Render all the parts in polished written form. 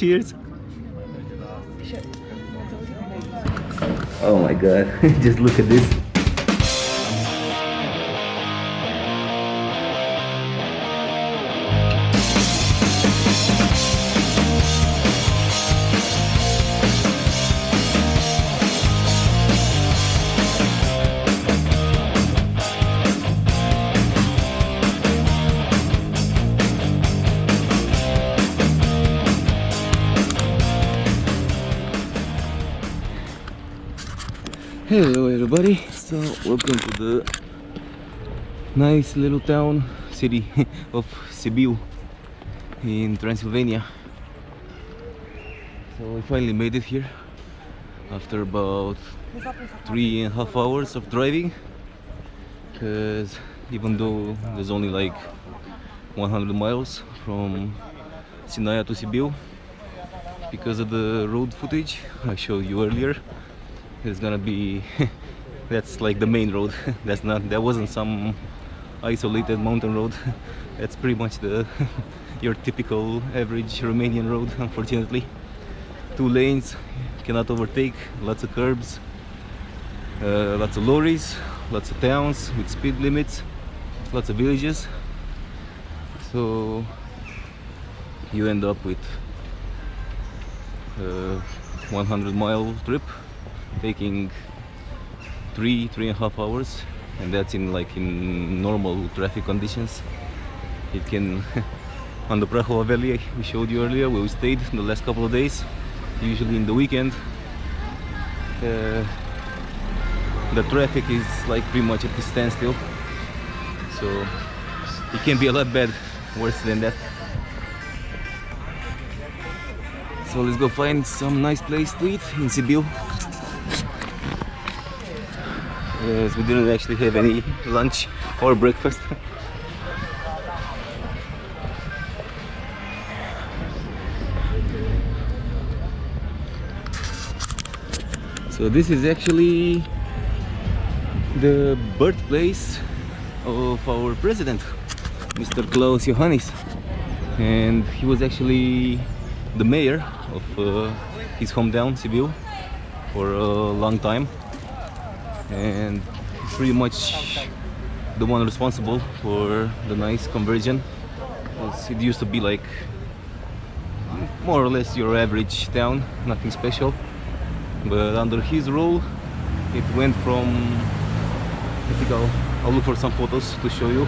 Cheers. Oh my god, just look at this. Hello everybody, so welcome to the nice little town, city of Sibiu in Transylvania. So we finally made it here after about 3.5 hours of driving, because even though there's only like 100 miles from Sinaia to Sibiu, because of the road footage I showed you earlier, it's gonna be that's like the main road. That wasn't some isolated mountain road. That's pretty much the your typical average Romanian road, unfortunately. 2 lanes, cannot overtake, lots of curbs, lots of lorries, lots of towns with speed limits, lots of villages. So you end up with a 100-mile trip taking 3.5 hours, and that's in normal traffic conditions. It can on the Prahova Valley we showed you earlier, where we stayed the last couple of days, usually in the weekend, the traffic is like pretty much at a standstill, so it can be a lot worse than that. So let's go find some nice place to eat in Sibiu. Yes, we didn't actually have any lunch or breakfast. So this is actually the birthplace of our president, Mr. Klaus Johannes, and he was actually the mayor of his hometown Sibiu for a long time, and pretty much the one responsible for the nice conversion. It used to be like more or less your average town, nothing special, but under his rule it went from, I think I'll look for some photos to show you,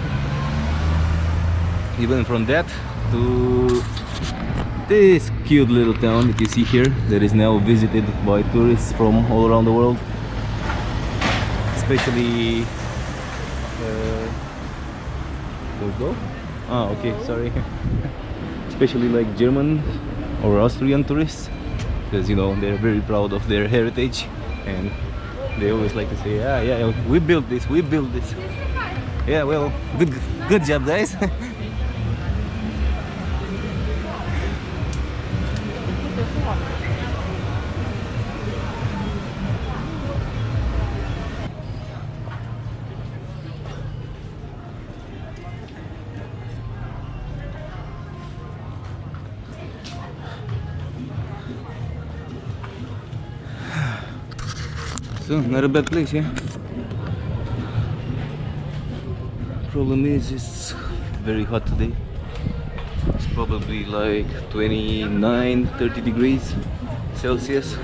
even from that to this cute little town that you see here, that is now visited by tourists from all around the world, especially sorry especially like German or Austrian tourists, because you know they're very proud of their heritage, and they always like to say, yeah, we built this. Yeah, well, good job, guys. So, not a bad place, yeah? Problem is, it's very hot today. It's probably like 29-30 degrees Celsius.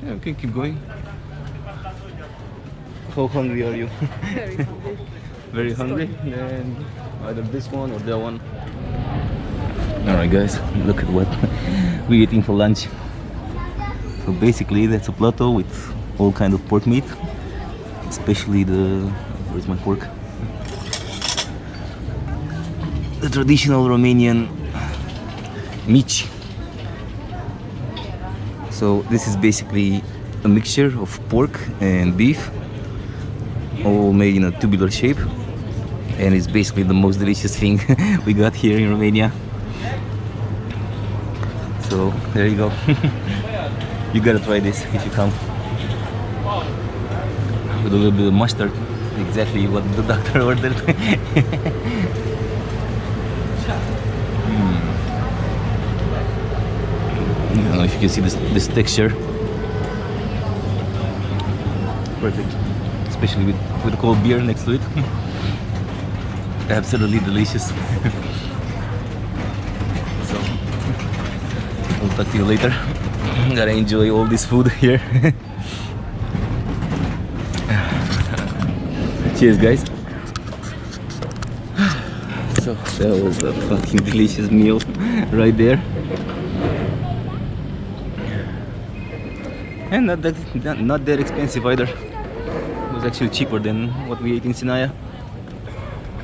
Yeah, okay, keep going. How hungry are you? Very hungry. Very hungry? Then either this one or that one. Alright guys, look at what we're eating for lunch. So basically that's a plato with all kind of pork meat, especially where's my fork? The traditional Romanian mici. So this is basically a mixture of pork and beef, all made in a tubular shape, and it's basically the most delicious thing we got here in Romania. So there you go. You gotta try this if you come. With a little bit of mustard. exactly what the doctor ordered. I don't know if you can see this texture. Perfect, especially with a cold beer next to it. Absolutely delicious. So I'll talk to you later. Gotta enjoy all this food here. Cheers, guys. So that was a fucking delicious meal right there, and not that expensive either. It was actually cheaper than what we ate in Sinaia,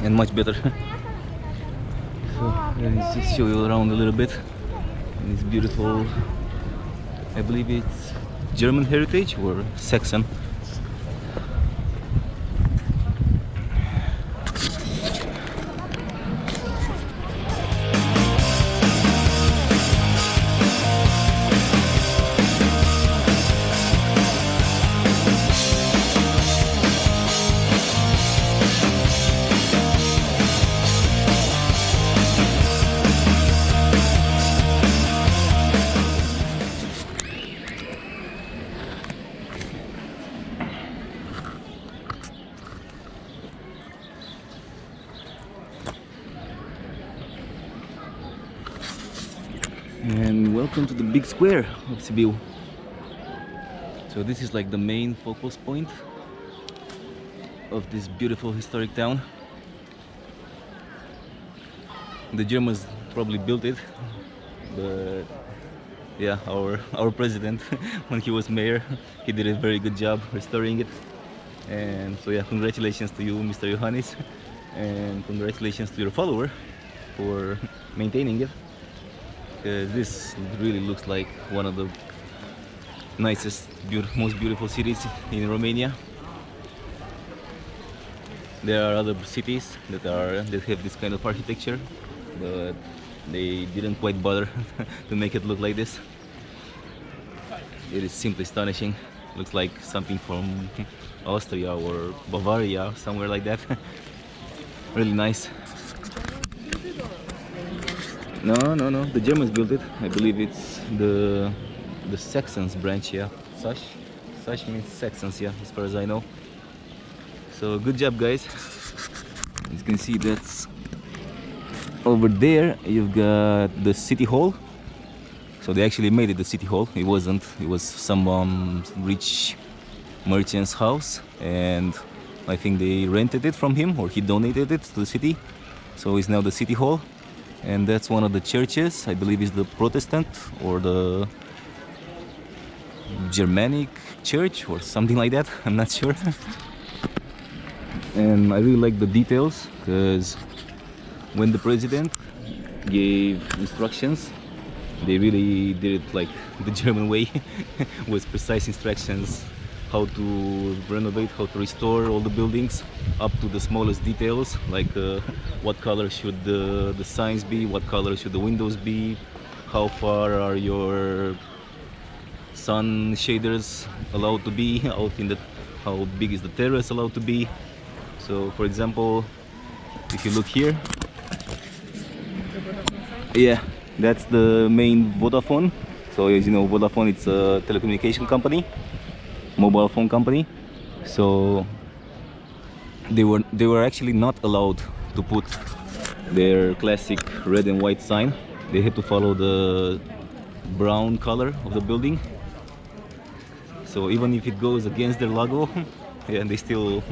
and much better. So let me just show you around a little bit. It's beautiful. I believe it's German heritage or Saxon. And welcome to the big square of Sibiu. So this is like the main focus point of this beautiful historic town. The Germans probably built it, but yeah, our president, when he was mayor, he did a very good job restoring it. And so yeah, congratulations to you, Mr. Johannes, and congratulations to your follower for maintaining it. This really looks like one of the nicest, most beautiful cities in Romania. There are other cities that have this kind of architecture, but they didn't quite bother to make it look like this. It is simply astonishing. Looks like something from Austria or Bavaria, somewhere like that. Really nice. No, the Germans built it. I believe it's the Saxons branch, yeah. Sash means Saxons, yeah, as far as I know. So good job, guys. As you can see, that's over there. You've got the city hall. So they actually made it the city hall. It wasn't. It was some rich merchant's house, and I think they rented it from him, or he donated it to the city. So it's now the city hall. And that's one of the churches. I believe is the Protestant or the Germanic church or something like that. I'm not sure. And I really like the details, because when the president gave instructions, they really did it like the German way, with precise instructions how to renovate, how to restore all the buildings up to the smallest details, like what color should the signs be, what color should the windows be, how far are your sun shaders allowed to be out in the, how big is the terrace allowed to be. So for example, if you look here, yeah, that's the main Vodafone. So as you know, Vodafone, it's a telecommunication company, mobile phone company. So they were actually not allowed to put their classic red and white sign. They had to follow the brown color of the building. So even if it goes against their logo, yeah, they still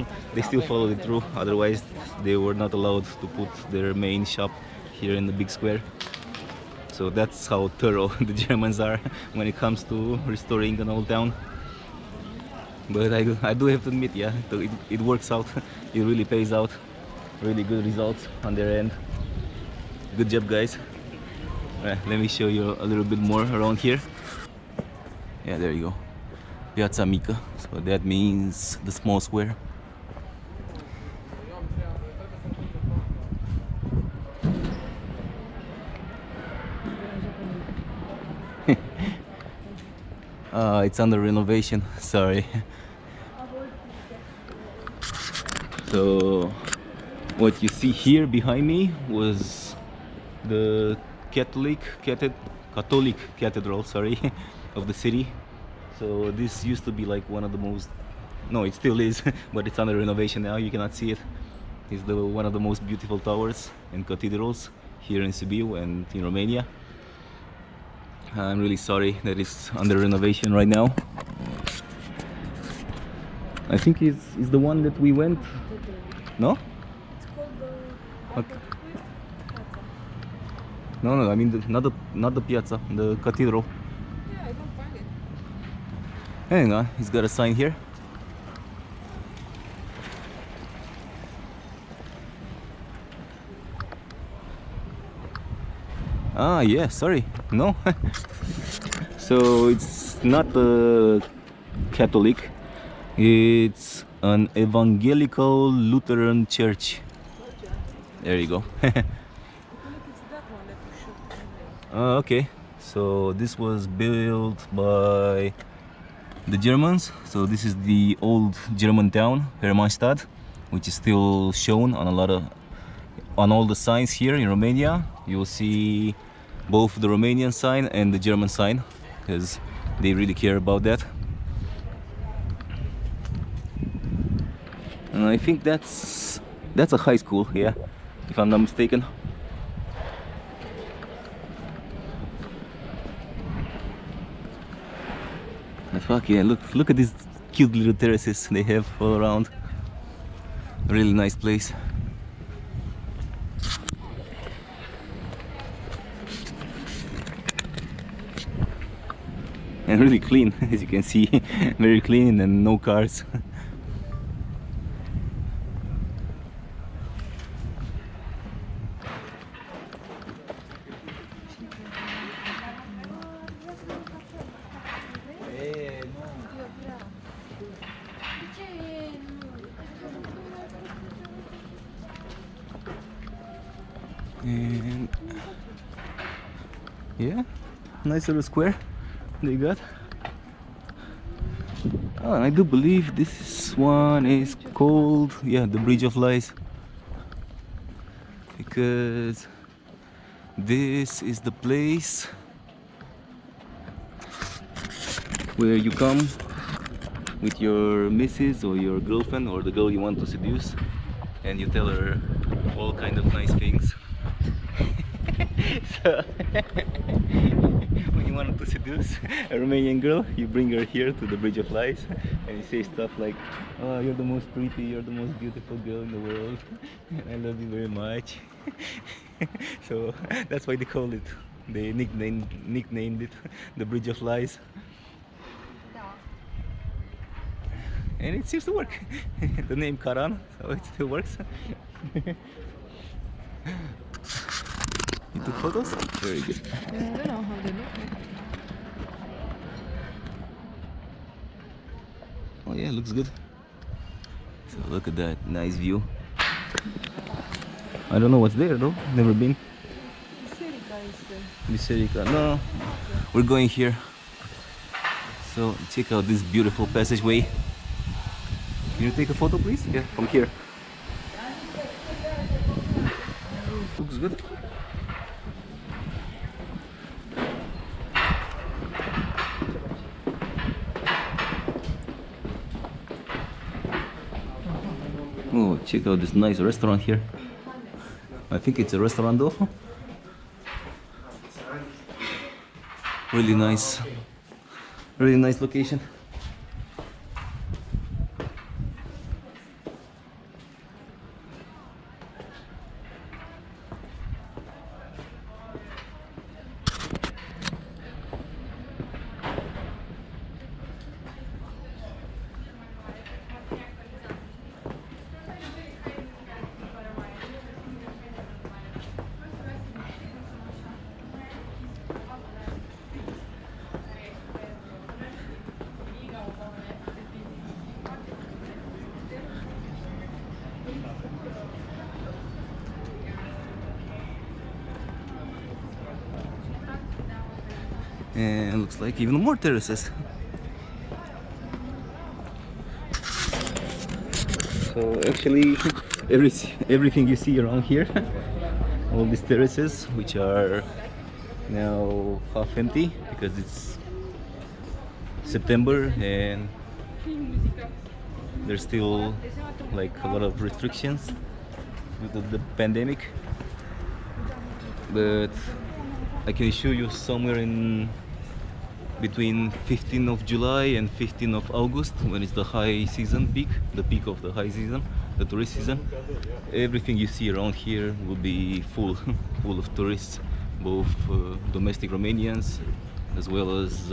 followed it through. Otherwise, they were not allowed to put their main shop here in the big square. So that's how thorough the Germans are when it comes to restoring an old town. But I do have to admit, yeah, it works out. It really pays out. Really good results on their end. Good job, guys. Let me show you a little bit more around here. Yeah, there you go. Piazza Mica. So that means the small square. It's under renovation. Sorry. So what you see here behind me was the Catholic cathedral, sorry, of the city. So this used to be like one of the most, no, it still is, but it's under renovation now. You cannot see it. It's one of the most beautiful towers and cathedrals here in Sibiu and in Romania. I'm really sorry that it's under renovation right now. I think it's the one that we went. No? It's called the Okay. No, I mean not the piazza, the cathedral. Yeah, I don't find it. Hang on, he's got a sign here. Ah, yeah, sorry. No. So it's not a Catholic. It's an evangelical Lutheran church. There you go. I feel like it's that one that you should. Okay. So this was built by the Germans. So this is the old German town, Hermannstadt, which is still shown on on all the signs here in Romania. You'll see both the Romanian sign and the German sign, because they really care about that. And I think that's a high school, yeah, if I'm not mistaken. But fuck yeah, look at these cute little terraces they have all around. Really nice place. And really clean, as you can see. Very clean and no cars. And yeah, nice little square they got. Oh, and I do believe this one is called, yeah, the Bridge of Lies, because this is the place where you come with your missus or your girlfriend or the girl you want to seduce, and you tell her all kind of nice things. So when you want to seduce a Romanian girl, you bring her here to the Bridge of Lies, and you say stuff like, "Oh, you're the most pretty, you're the most beautiful girl in the world, and I love you very much." So that's why they call it, they nicknamed it the Bridge of Lies. And it seems to work. The name Karan, so it still works. You took photos? Very good. I don't know how they look like. Oh yeah, looks good. So look at that nice view. I don't know what's there though. Never been. Biserica is there. Biserica. No, we're going here. So check out this beautiful passageway. Can you take a photo, please? Yeah, from here. Looks good. Oh, check out this nice restaurant here. I think it's a restaurant though. Really nice location. And looks like even more terraces. So So actually, everything you see around here, all these terraces, which are now half empty because it's September and there's still like a lot of restrictions due to the pandemic. But I can show you somewhere in between 15th of July and 15th of August, when it's the high season peak, the peak of the high season, the tourist season. Everything you see around here will be full full of tourists, both domestic Romanians as well as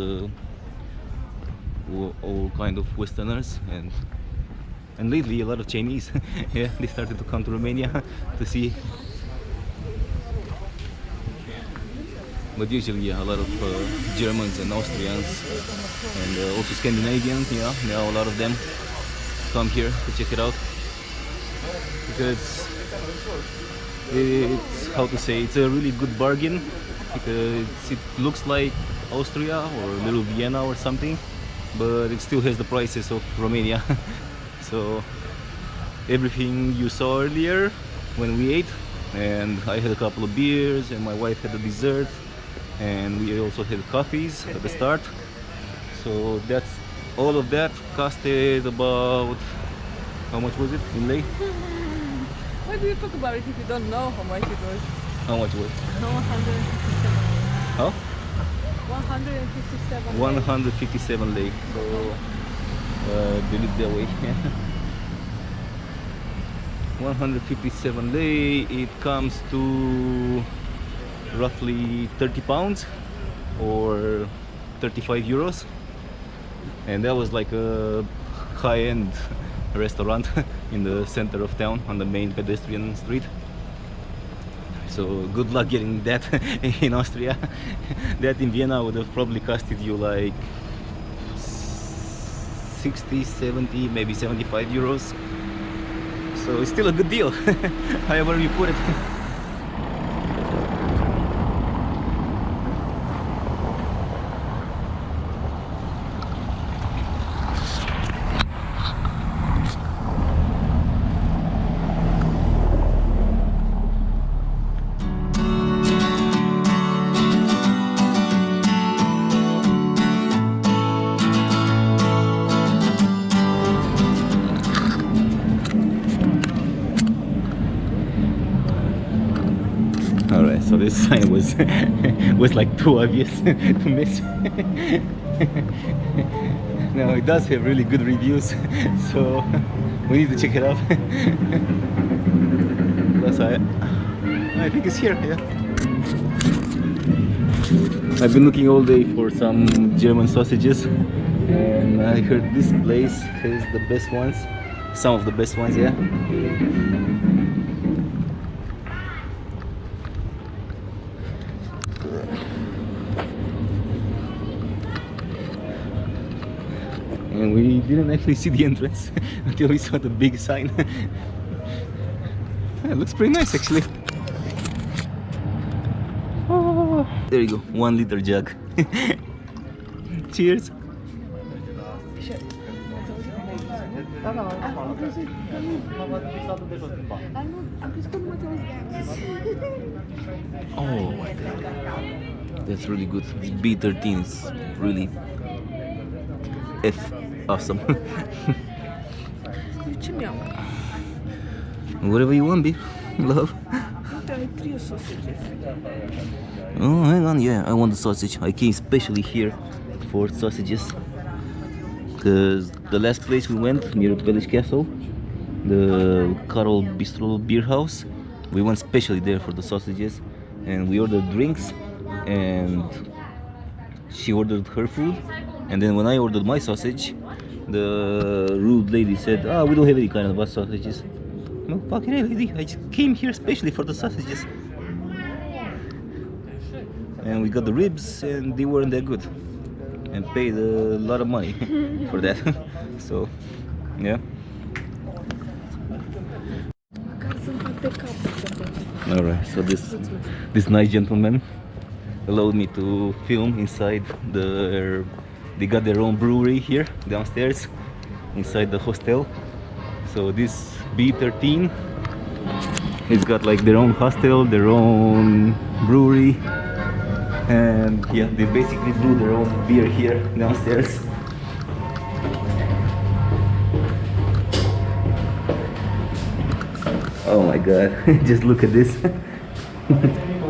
all kind of Westerners, and lately a lot of Chinese. Yeah, they started to come to Romania to see. But usually, yeah, a lot of Germans and Austrians and also Scandinavians, yeah, now a lot of them come here to check it out because it's, how to say, it's a really good bargain because it looks like Austria or little Vienna or something, but it still has the prices of Romania. So everything you saw earlier when we ate, and I had a couple of beers and my wife had a dessert, and we also had coffees at the start. So that's all of that costed about, how much was it in lei? Why do you talk about it if you don't know how much it was? How much was it? 157. Huh? 157. 157 lei. So do it that way. 157 lei, it comes to roughly 30 pounds or 35 euros, and that was like a high-end restaurant in the center of town on the main pedestrian street. So good luck getting that in Austria. That in Vienna would have probably costed you like 60, 70, maybe 75 euros. So it's still a good deal, however you put it. Alright, so this sign was was like too obvious to miss. Now it does have really good reviews, so we need to check it out. Plus I think it's here, yeah. I've been looking all day for some German sausages, and I heard this place has the best ones, some of the best ones, yeah. And we didn't actually see the entrance until we saw the big sign. It looks pretty nice actually. Oh, there you go, 1 liter jug. Cheers. Oh, that's really good. This B13 is really awesome. Whatever you want, babe. Love. Oh, hang on. Yeah, I want the sausage. I came specially here for sausages because the last place we went near Village Castle, the Carol Bistro Beer House, we went specially there for the sausages, and we ordered drinks, and she ordered her food, and then when I ordered my sausage, the rude lady said, "Ah, we don't have any kind of sausages." No, fucking hell, lady, I just came here specially for the sausages. And we got the ribs, and they weren't that good, and paid a lot of money for that. So, yeah. All right, so this nice gentleman allowed me to film inside they got their own brewery here downstairs inside the hostel. So this B13. It's got like their own hostel, their own brewery, and yeah, they basically brew their own beer here downstairs. Oh my god, just look at this.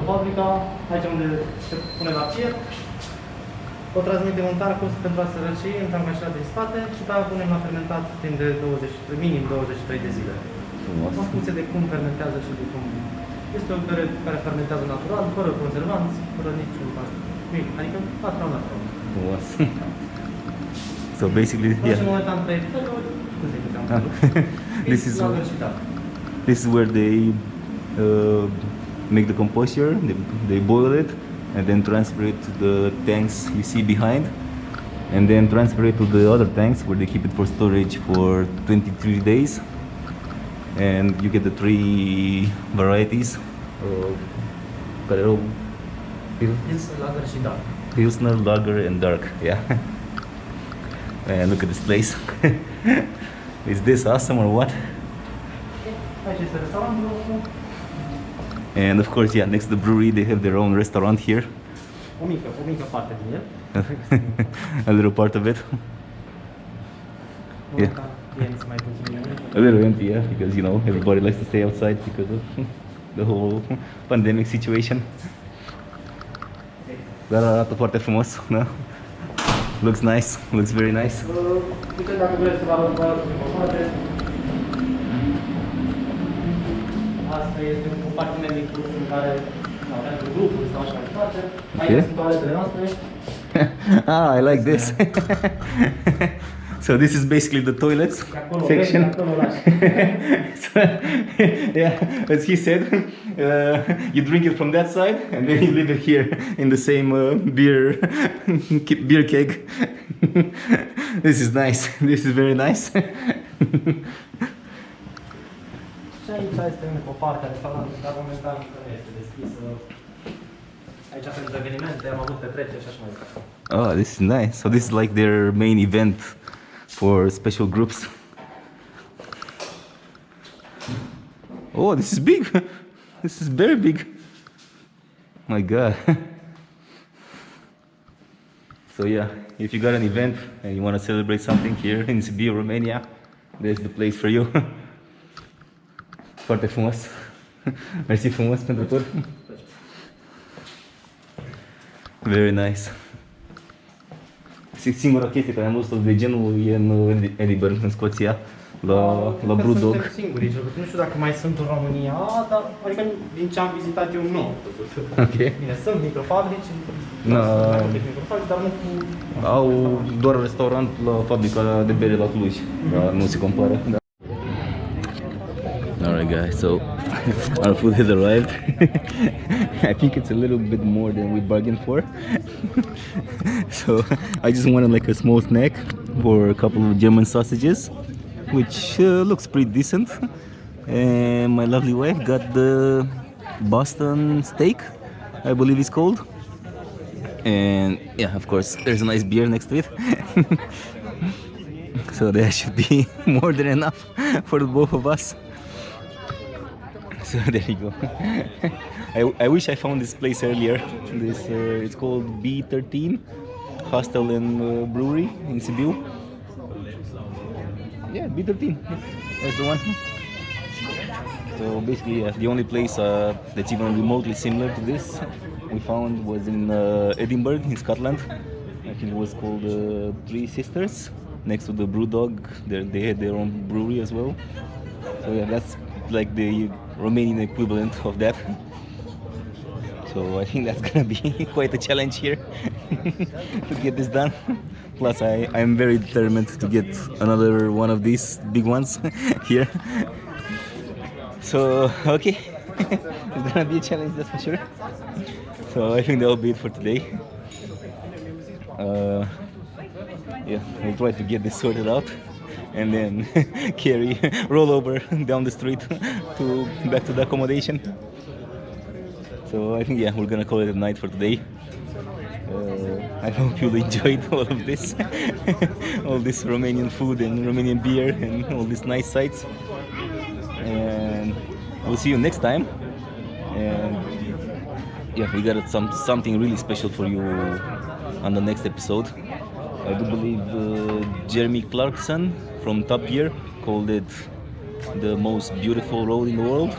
Fabrica, aici unde se pune la cer, o transmitem în tarcus pentru a se răci în tancașa din spate și pe aia punem la fermentat timp de minim 23 de zile. În funcție de cum fermentează și de cum... Este o bere care fermentează natural, fără conservanți, fără niciun nimic, adică natural. So basically, yeah. This is where they make the composure. They boil it and then transfer it to the tanks you see behind, and then transfer it to the other tanks where they keep it for storage for 23 days. And you get the 3 varieties of Pilsner, Lager, and Dark. Yeah. And look at this place. Is this awesome or what? And of course, yeah, next to the brewery, they have their own restaurant here. O mică parte din el. A little part of it. Yeah. A little empty, yeah, because you know everybody likes to stay outside because of the whole pandemic situation. Dar arată foarte frumos, da? Looks nice, looks very nice. Dacă vreți să vă arăt poate. Asta este un compartiment mic în care pentru grupuri sau așa mai departe. Aici sunt toaletele noastre. Ah, I like this. So this is basically the toilets section. So, yeah, as he said, you drink it from that side and then you leave it here in the same beer keg. This is nice. This is very nice. Și aici este o parte a restaurantului, dar momentan nu este deschisă. Aici pentru evenimente, am avut petreceri și așa mai departe. Oh, this is nice. So this is like their main event for special groups. Oh, this is big. This is very big. My God. So yeah, if you got an event and you want to celebrate something here in Sibiu, Romania, there's the place for you. Foarte frumos. Mersi frumos pentru tot. Very nice. Singura chestie care am văzut-o de genul e în Edinburgh, în Scoția, la Brewdog. Suntem singurii, nu știu dacă mai sunt în România, dar adică din ce am vizitat eu nu. Ok. Bine, sunt microfabrici, dar nu cu... Au doar restaurant la fabrica de bere la Cluj, dar nu se compară. Alright guys, so our food has arrived. I think it's a little bit more than we bargained for. So I just wanted like a small snack for a couple of German sausages, which looks pretty decent. And my lovely wife got the Boston steak, I believe it's called. And yeah, of course, there's a nice beer next to it. So there should be more than enough for the both of us. So there you go. I wish I found this place earlier. This it's called B13 Hostel and Brewery in Sibiu. Yeah, B13. That's the one. So basically, the only place that's even remotely similar to this we found was in Edinburgh, in Scotland. I think it was called Three Sisters. Next to the Brewdog, they had their own brewery as well. So yeah, that's like the Romanian equivalent of that. So I think that's gonna be quite a challenge here to get this done. Plus I'm very determined to get another one of these big ones here. So okay, it's gonna be a challenge, that's for sure. So I think that'll be it for today. Yeah, we'll try to get this sorted out and then roll over down the street back to the accommodation. So I think, yeah, we're gonna call it a night for today. I hope you enjoyed all of this, all this Romanian food and Romanian beer and all these nice sights. we'll see you next time. And yeah, we got something really special for you on the next episode. I do believe Jeremy Clarkson from Top Gear called it the most beautiful road in the world.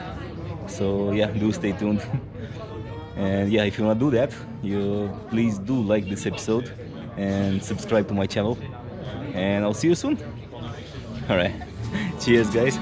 So yeah, do stay tuned. And yeah, if you want to do that, you please do like this episode and subscribe to my channel. And I'll see you soon. All right, cheers, guys.